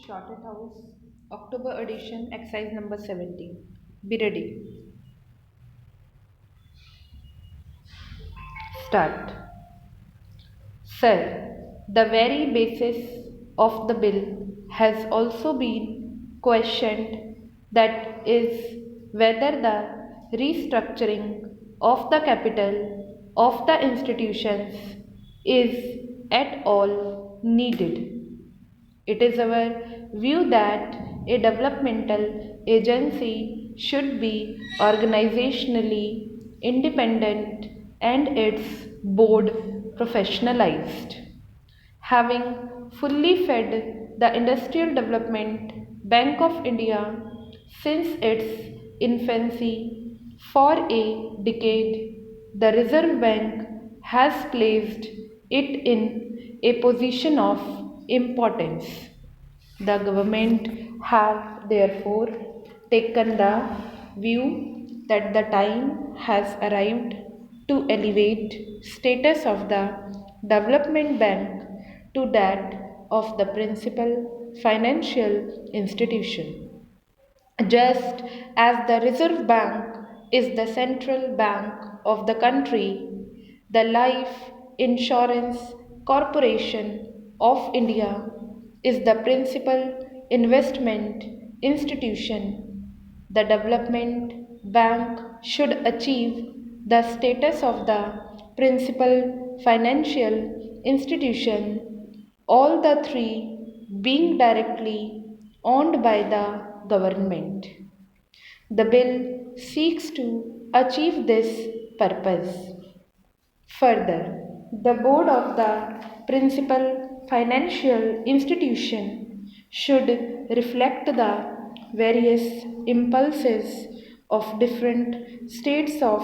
Shorted House, October edition, exercise number 17. Be ready. Start. Sir, the very basis of the bill has also been questioned, that is, whether the restructuring of the capital of the institutions is at all needed. It is our view that a developmental agency should be organizationally independent and its board professionalized. Having fully fed the Industrial Development Bank of India since its infancy for a decade, the Reserve Bank has placed it in a position of importance. The government have therefore taken the view that the time has arrived to elevate status of the development bank to that of the principal financial institution. Just as the Reserve Bank is the central bank of the country, the Life Insurance Corporation of India is the principal investment institution. The development bank should achieve the status of the principal financial institution, all the three being directly owned by the government. The bill seeks to achieve this purpose. Further, the board of the principal financial institution should reflect the various impulses of different states of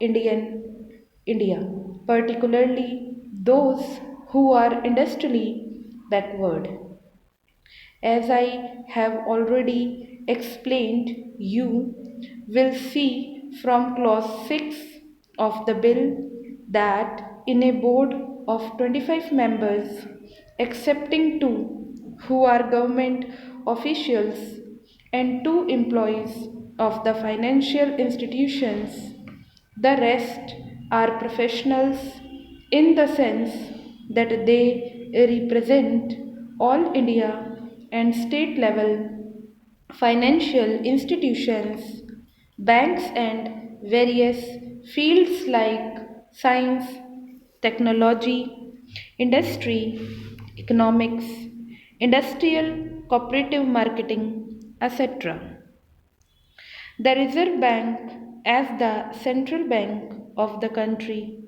India, particularly those who are industrially backward. As I have already explained, you will see from clause 6 of the bill that in a board of 25 members, excepting two who are government officials and two employees of the financial institutions, the rest are professionals in the sense that they represent all India and state level financial institutions, banks, and various fields like science, technology, industry, economics, industrial, cooperative marketing, etc. The Reserve Bank, as the central bank of the country,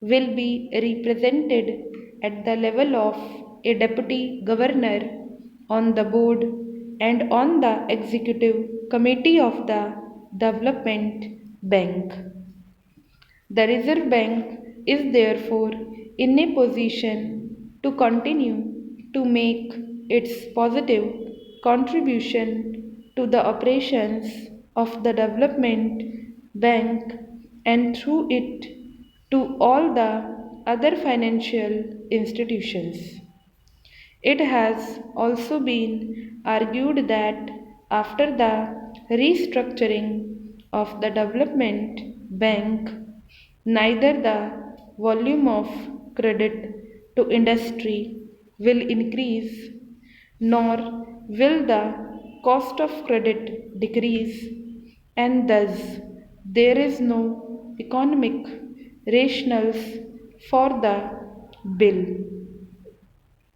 will be represented at the level of a deputy governor on the board and on the executive committee of the development bank. The Reserve Bank is therefore in a position to continue to make its positive contribution to the operations of the development bank and through it to all the other financial institutions. It has also been argued that after the restructuring of the development bank, neither the volume of credit to industry will increase, nor will the cost of credit decrease, and thus there is no economic rationals for the bill.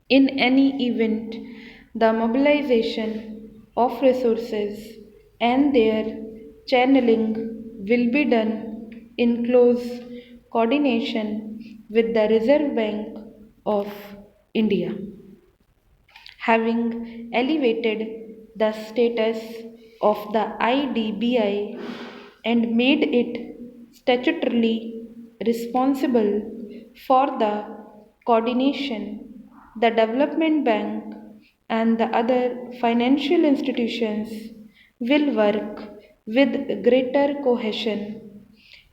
In any event, the mobilization of resources and their channeling will be done in close coordination with the Reserve Bank of India. Having elevated the status of the IDBI and made it statutorily responsible for the coordination, the Development Bank and the other financial institutions will work with greater cohesion,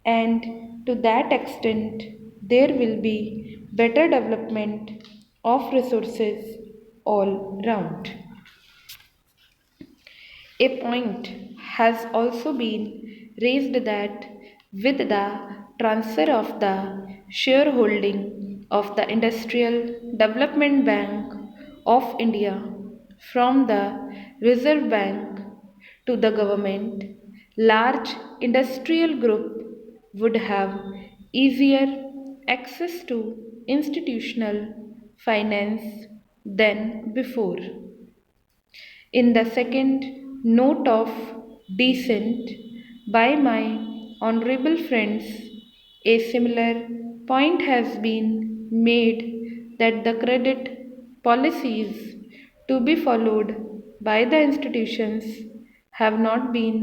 and to that extent there will be better development of resources all round. A point has also been raised that with the transfer of the shareholding of the Industrial Development Bank of India from the Reserve Bank to the government, large industrial group would have easier access to institutional finance than before. In the second note of dissent by my honorable friends, a similar point has been made that the credit policies to be followed by the institutions have not been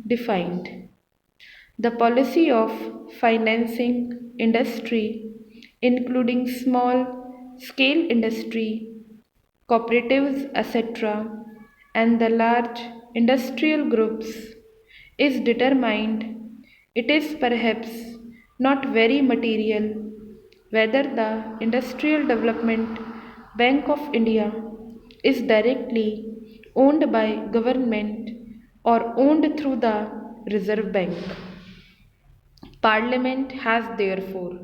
defined. The policy of financing industry, including small scale industry, cooperatives, etc., and the large industrial groups is determined. It is perhaps not very material whether the Industrial Development Bank of India is directly owned by government or owned through the Reserve Bank. Parliament has therefore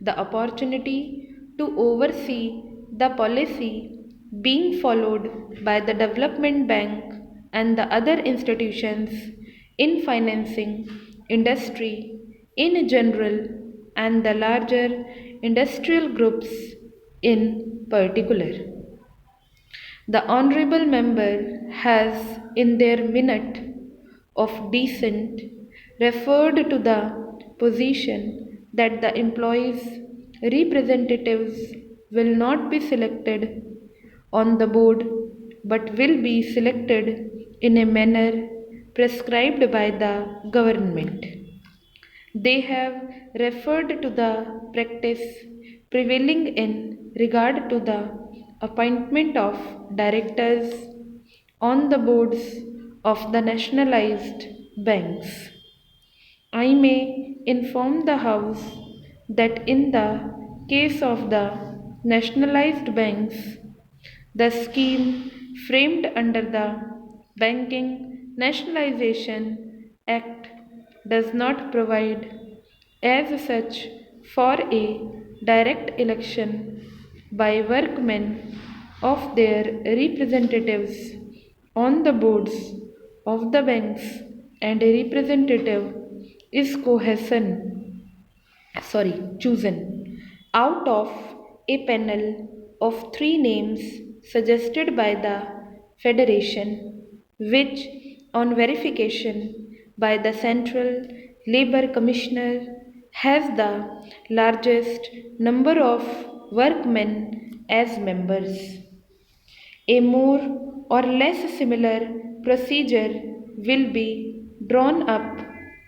the opportunity to oversee the policy being followed by the Development Bank and the other institutions in financing industry in general and the larger industrial groups in particular. The Honourable Member has, in their minute of dissent, referred to the position that the employees' representatives will not be selected on the board but will be selected in a manner prescribed by the government. They have referred to the practice prevailing in regard to the appointment of directors on the boards of the nationalized banks. I may inform the House that in the case of the nationalized banks, the scheme framed under the Banking Nationalization Act does not provide as such for a direct election by workmen of their representatives on the boards of the banks, and a representative is chosen out of a panel of three names suggested by the Federation, which, on verification by the Central Labour Commissioner, has the largest number of workmen as members. A more or less similar procedure will be drawn up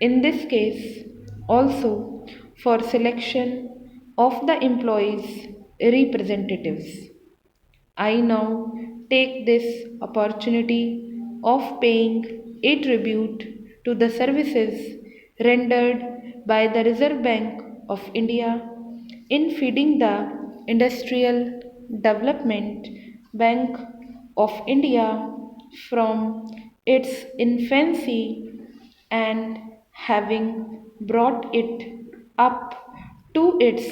in this case also for selection of the employees' representatives. I now take this opportunity of paying a tribute to the services rendered by the Reserve Bank of India in feeding the Industrial Development Bank of India from its infancy and having brought it up to its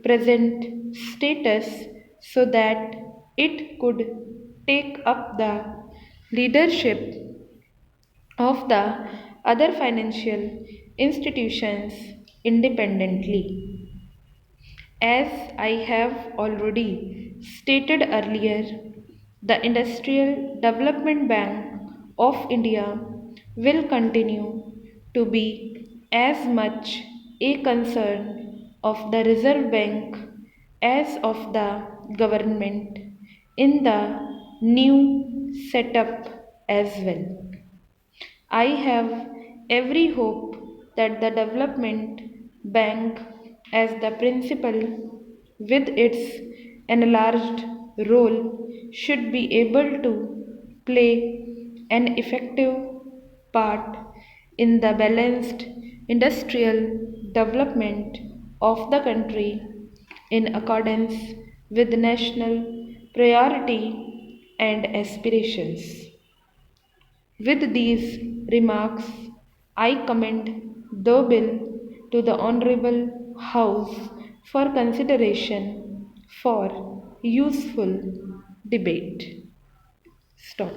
present status so that it could take up the leadership of the other financial institutions independently. As I have already stated earlier, the Industrial Development Bank of India will continue to be as much a concern of the Reserve Bank as of the government in the new setup as well. I have every hope that the Development Bank, as the principal, with its enlarged role, should be able to play an effective part in the balanced industrial development of the country in accordance with national priority and aspirations. With these remarks, I commend the bill to the Honorable House for consideration for useful debate. Stop.